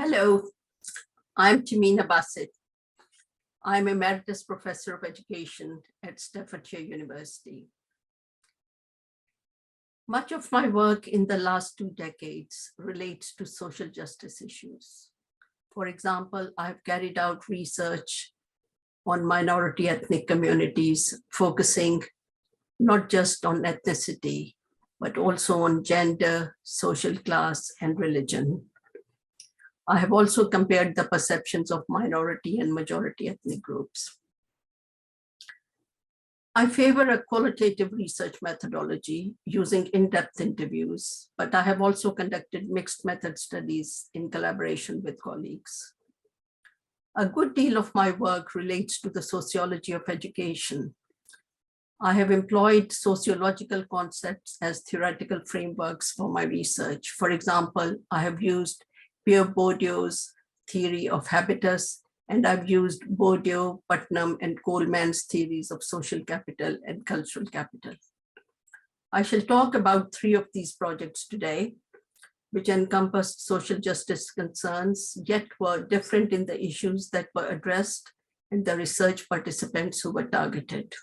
Hello, I'm Tehmina Basit. I'm Emeritus Professor of Education at Staffordshire University. Much of my work in the last 2 decades relates to social justice issues. For example, I've carried out research on minority ethnic communities, focusing not just on ethnicity, but also on gender, social class, and religion. I have also compared the perceptions of minority and majority ethnic groups. I favor a qualitative research methodology using in-depth interviews, but I have also conducted mixed method studies in collaboration with colleagues. A good deal of my work relates to the sociology of education. I have employed sociological concepts as theoretical frameworks for my research. For example, I have used Pierre Bourdieu's theory of habitus, and I've used Bourdieu, Putnam, and Coleman's theories of social capital and cultural capital. I shall talk about 3 of these projects today, which encompassed social justice concerns, yet were different in the issues that were addressed and the research participants who were targeted.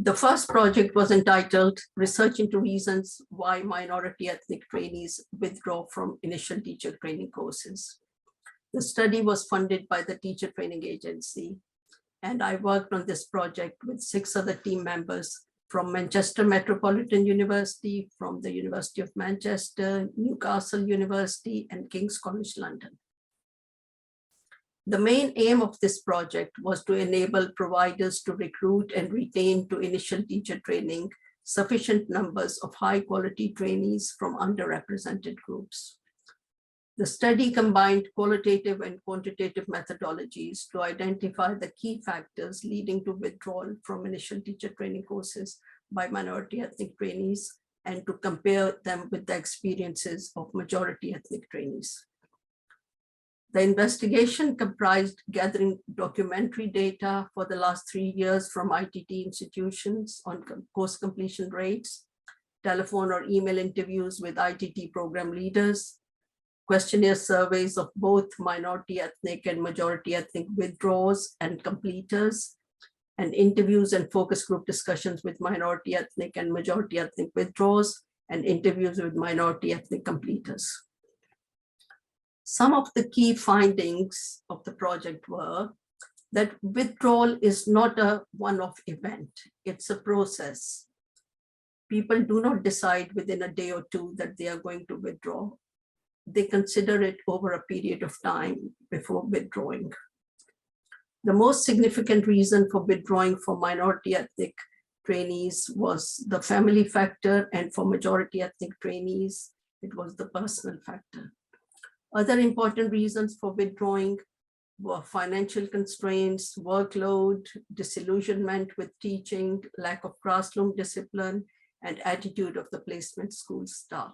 The first project was entitled Research into Reasons Why Minority Ethnic Trainees Withdraw from Initial Teacher Training Courses. The study was funded by the Teacher Training Agency, and I worked on this project with 6 other team members from Manchester Metropolitan University, from the University of Manchester, Newcastle University, and King's College London. The main aim of this project was to enable providers to recruit and retain to initial teacher training sufficient numbers of high-quality trainees from underrepresented groups. The study combined qualitative and quantitative methodologies to identify the key factors leading to withdrawal from initial teacher training courses by minority ethnic trainees and to compare them with the experiences of majority ethnic trainees. The investigation comprised gathering documentary data for the last 3 years from ITT institutions on course completion rates, telephone or email interviews with ITT program leaders, questionnaire surveys of both minority ethnic and majority ethnic withdrawers and completers, and interviews and focus group discussions with minority ethnic and majority ethnic withdrawers, and interviews with minority ethnic completers. Some of the key findings of the project were that withdrawal is not a one-off event, it's a process. People do not decide within a day or 2 that they are going to withdraw. They consider it over a period of time before withdrawing. The most significant reason for withdrawing for minority ethnic trainees was the family factor, and for majority ethnic trainees, it was the personal factor. Other important reasons for withdrawing were financial constraints, workload, disillusionment with teaching, lack of classroom discipline, and attitude of the placement school staff.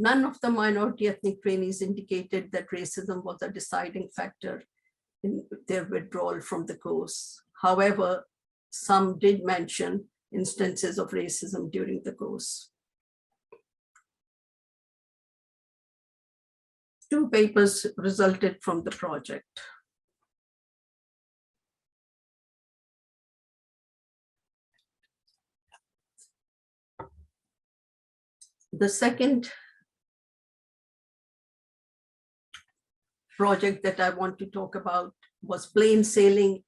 None of the minority ethnic trainees indicated that racism was a deciding factor in their withdrawal from the course. However, some did mention instances of racism during the course. 2 papers resulted from the project. The second project that I want to talk about was Plain Sailing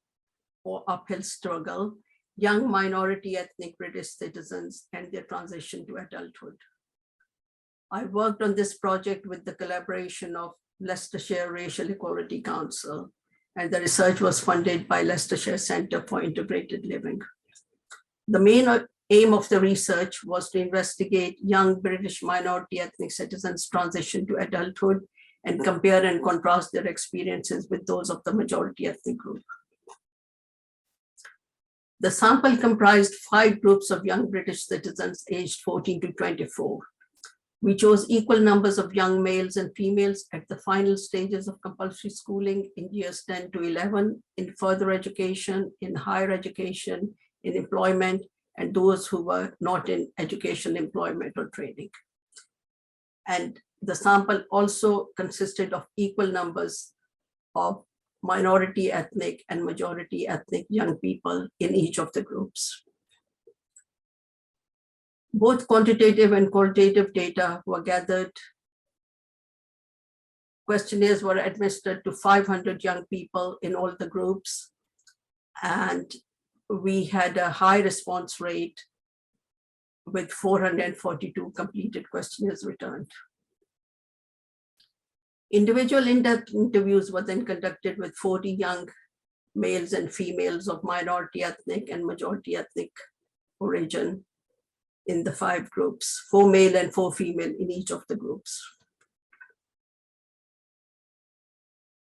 or Uphill Struggle, Young Minority Ethnic British Citizens and Their Transition to Adulthood. I worked on this project with the collaboration of Leicestershire Racial Equality Council, and the research was funded by Leicestershire Centre for Integrated Living. The main aim of the research was to investigate young British minority ethnic citizens' transition to adulthood and compare and contrast their experiences with those of the majority ethnic group. The sample comprised 5 groups of young British citizens aged 14 to 24. We chose equal numbers of young males and females at the final stages of compulsory schooling in years 10 to 11, in further education, in higher education, in employment, and those who were not in education, employment, or training. And the sample also consisted of equal numbers of minority ethnic and majority ethnic young people in each of the groups. Both quantitative and qualitative data were gathered. Questionnaires were administered to 500 young people in all the groups, and we had a high response rate with 442 completed questionnaires returned. Individual in-depth interviews were then conducted with 40 young males and females of minority ethnic and majority ethnic origin in the 5 groups, 4 male and 4 female in each of the groups.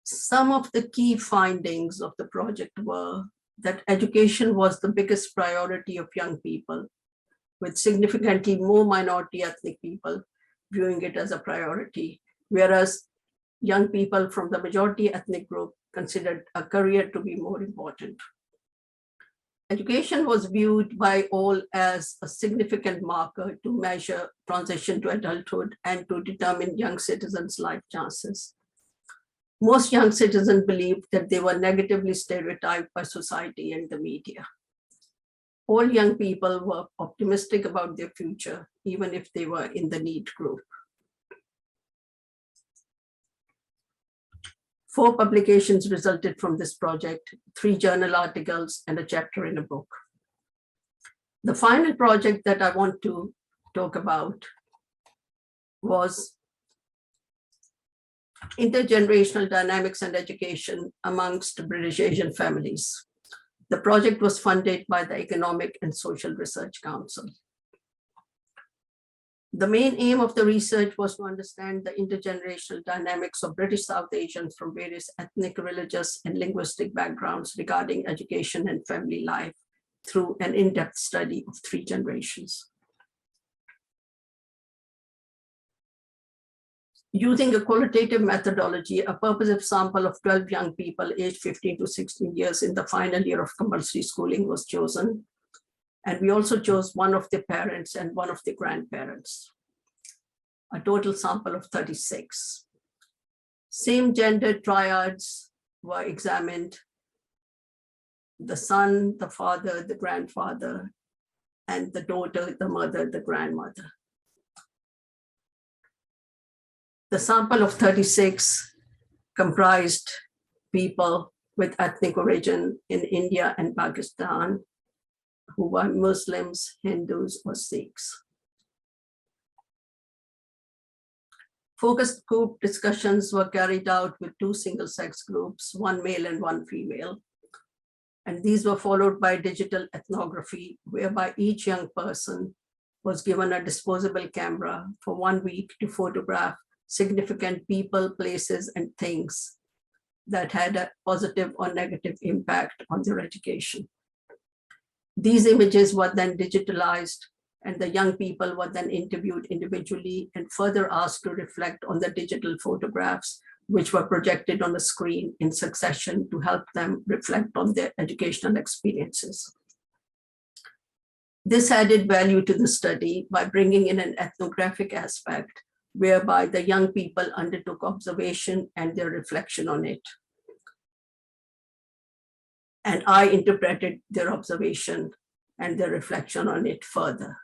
Some of the key findings of the project were that education was the biggest priority of young people, with significantly more minority ethnic people viewing it as a priority, whereas young people from the majority ethnic group considered a career to be more important. Education was viewed by all as a significant marker to measure transition to adulthood and to determine young citizens' life chances. Most young citizens believed that they were negatively stereotyped by society and the media. All young people were optimistic about their future, even if they were in the need group. 4 publications resulted from this project, 3 journal articles and a chapter in a book. The final project that I want to talk about was Intergenerational Dynamics and Education amongst British Asian families. The project was funded by the Economic and Social Research Council. The main aim of the research was to understand the intergenerational dynamics of British South Asians from various ethnic, religious, and linguistic backgrounds regarding education and family life through an in-depth study of 3 generations. Using a qualitative methodology, a purposive sample of 12 young people aged 15 to 16 years in the final year of compulsory schooling was chosen. And we also chose one of the parents and one of the grandparents, a total sample of 36. Same gender triads were examined: the son, the father, the grandfather, and the daughter, the mother, the grandmother. The sample of 36 comprised people with ethnic origin in India and Pakistan, who were Muslims, Hindus, or Sikhs. Focus group discussions were carried out with 2 single-sex groups, 1 male and 1 female. And these were followed by digital ethnography, whereby each young person was given a disposable camera for 1 week to photograph significant people, places, and things that had a positive or negative impact on their education. These images were then digitalized, and the young people were then interviewed individually and further asked to reflect on the digital photographs, which were projected on the screen in succession to help them reflect on their educational experiences. This added value to the study by bringing in an ethnographic aspect, whereby the young people undertook observation and their reflection on it. And I interpreted their observation and their reflection on it further.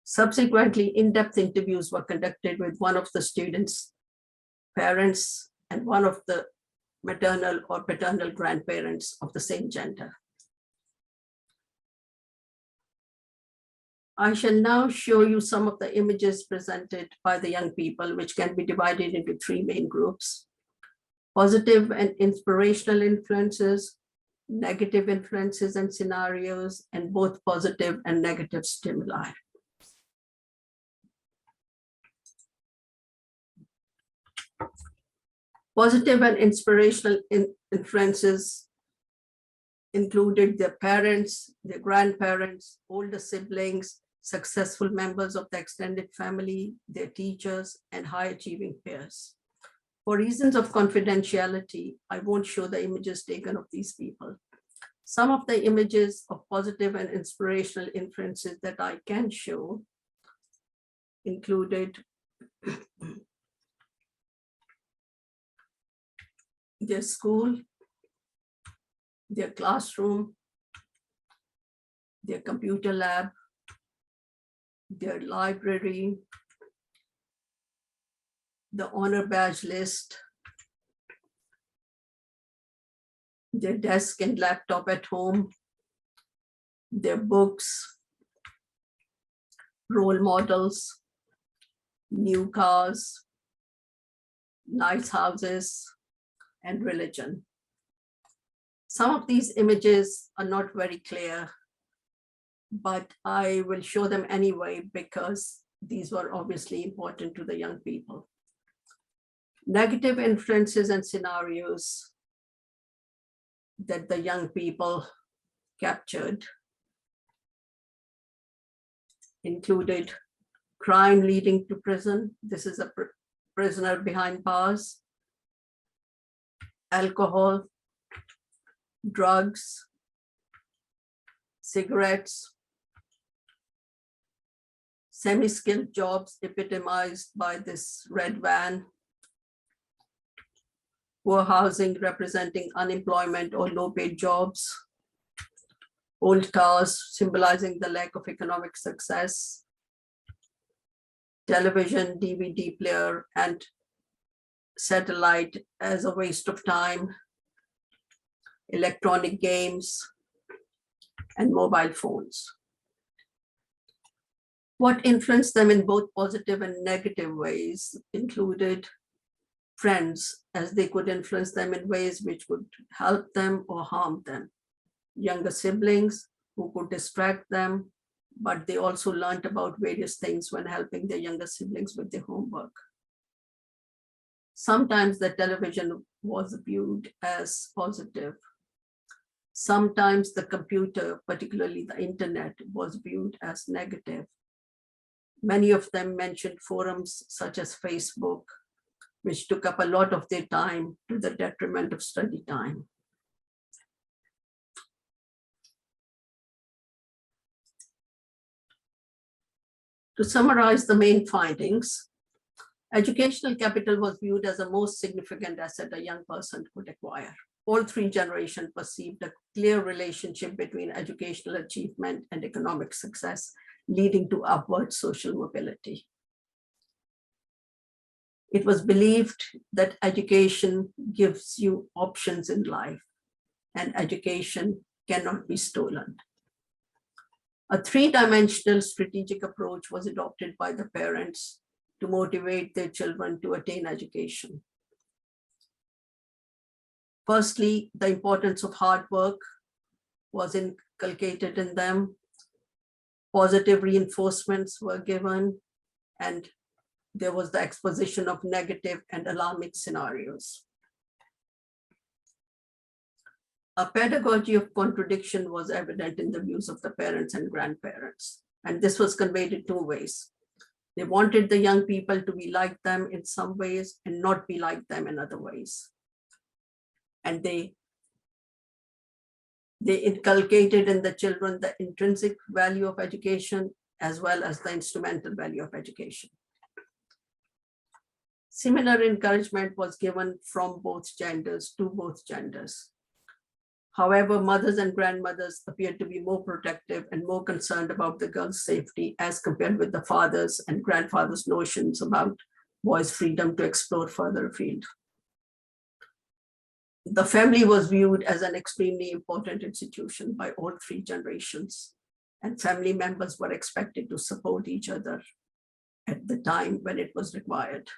Subsequently, in-depth interviews were conducted with one of the students' parents and one of the maternal or paternal grandparents of the same gender. I shall now show you some of the images presented by the young people, which can be divided into 3 main groups: positive and inspirational influences, negative influences and scenarios, and both positive and negative stimuli. Positive and inspirational influences included their parents, their grandparents, older siblings, successful members of the extended family, their teachers, and high-achieving peers. For reasons of confidentiality, I won't show the images taken of these people. Some of the images of positive and inspirational influences that I can show included their school, their classroom, their computer lab, their library, the honor badge list, their desk and laptop at home, their books, role models, new cars, nice houses, and religion. Some of these images are not very clear, but I will show them anyway because these were obviously important to the young people. Negative influences and scenarios that the young people captured included crime leading to prison. This is a prisoner behind bars. Alcohol, drugs, cigarettes, semi-skilled jobs epitomized by this red van, poor housing representing unemployment or low-paid jobs, old cars symbolizing the lack of economic success, television, DVD player, and satellite as a waste of time, electronic games, and mobile phones. What influenced them in both positive and negative ways included friends, as they could influence them in ways which would help them or harm them. Younger siblings who could distract them, but they also learned about various things when helping their younger siblings with their homework. Sometimes the television was viewed as positive. Sometimes the computer, particularly the internet, was viewed as negative. Many of them mentioned forums such as Facebook, which took up a lot of their time to the detriment of study time. To summarize the main findings, educational capital was viewed as the most significant asset a young person could acquire. All three generations perceived a clear relationship between educational achievement and economic success, leading to upward social mobility. It was believed that education gives you options in life, and education cannot be stolen. A three-dimensional strategic approach was adopted by the parents to motivate their children to attain education. Firstly, the importance of hard work was inculcated in them. Positive reinforcements were given, and there was the exposition of negative and alarming scenarios. A pedagogy of contradiction was evident in the views of the parents and grandparents, and this was conveyed in two ways. They wanted the young people to be like them in some ways and not be like them in other ways. And they inculcated in the children the intrinsic value of education as well as the instrumental value of education. Similar encouragement was given from both genders to both genders. However, mothers and grandmothers appeared to be more protective and more concerned about the girls' safety as compared with the fathers and grandfathers' notions about boys' freedom to explore further afield. The family was viewed as an extremely important institution by all three generations, and family members were expected to support each other at the time when it was required.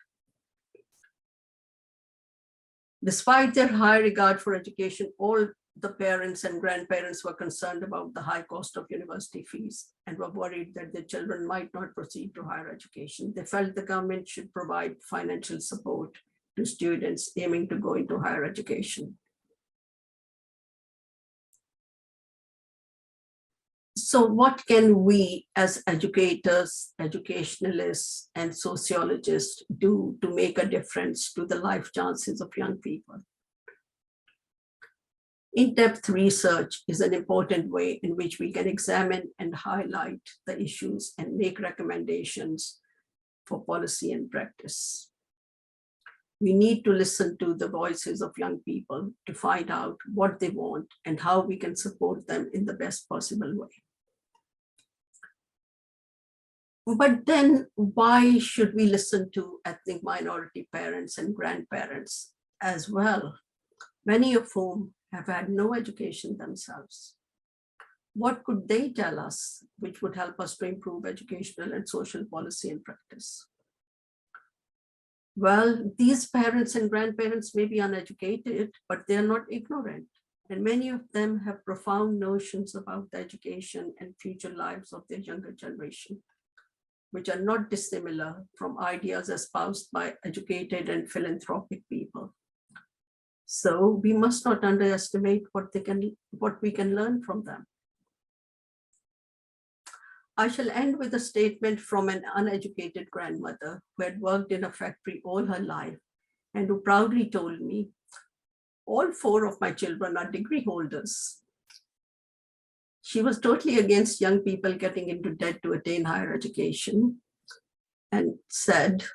Despite their high regard for education, all the parents and grandparents were concerned about the high cost of university fees and were worried that their children might not proceed to higher education. They felt the government should provide financial support to students aiming to go into higher education. So what can we as educators, educationalists, and sociologists do to make a difference to the life chances of young people? In-depth research is an important way in which we can examine and highlight the issues and make recommendations for policy and practice. We need to listen to the voices of young people to find out what they want and how we can support them in the best possible way. But then why should we listen to ethnic minority parents and grandparents as well, many of whom have had no education themselves? What could they tell us which would help us to improve educational and social policy and practice? Well, these parents and grandparents may be uneducated, but they are not ignorant. And many of them have profound notions about the education and future lives of their younger generation, which are not dissimilar from ideas espoused by educated and philanthropic people. So we must not underestimate what we can learn from them. I shall end with a statement from an uneducated grandmother who had worked in a factory all her life and who proudly told me, all 4 of my children are degree holders. She was totally against young people getting into debt to attain higher education and said,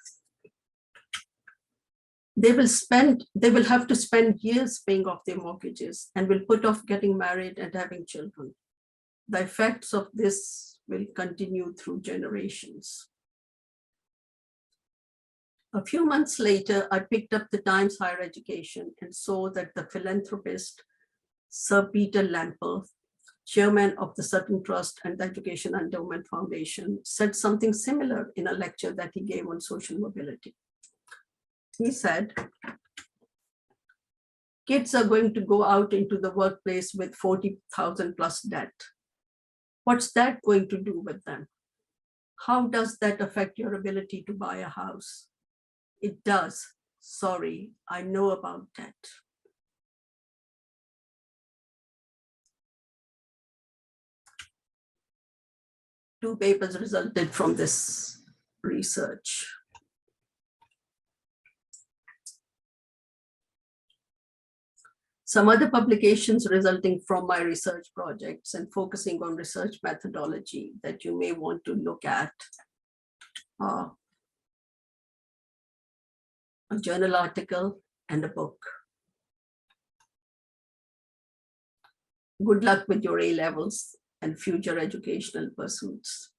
they will have to spend years paying off their mortgages and will put off getting married and having children. The effects of this will continue through generations. A few months later, I picked up the Times Higher Education and saw that the philanthropist Sir Peter Lample, chairman of the Sutton Trust and the Education Endowment Foundation, said something similar in a lecture that he gave on social mobility. He said, kids are going to go out into the workplace with 40,000 plus debt. What's that going to do with them? How does that affect your ability to buy a house? It does. Sorry, I know about that. Two papers resulted from this research. Some other publications resulting from my research projects and focusing on research methodology that you may want to look at are a journal article and a book. Good luck with your A-levels and future educational pursuits.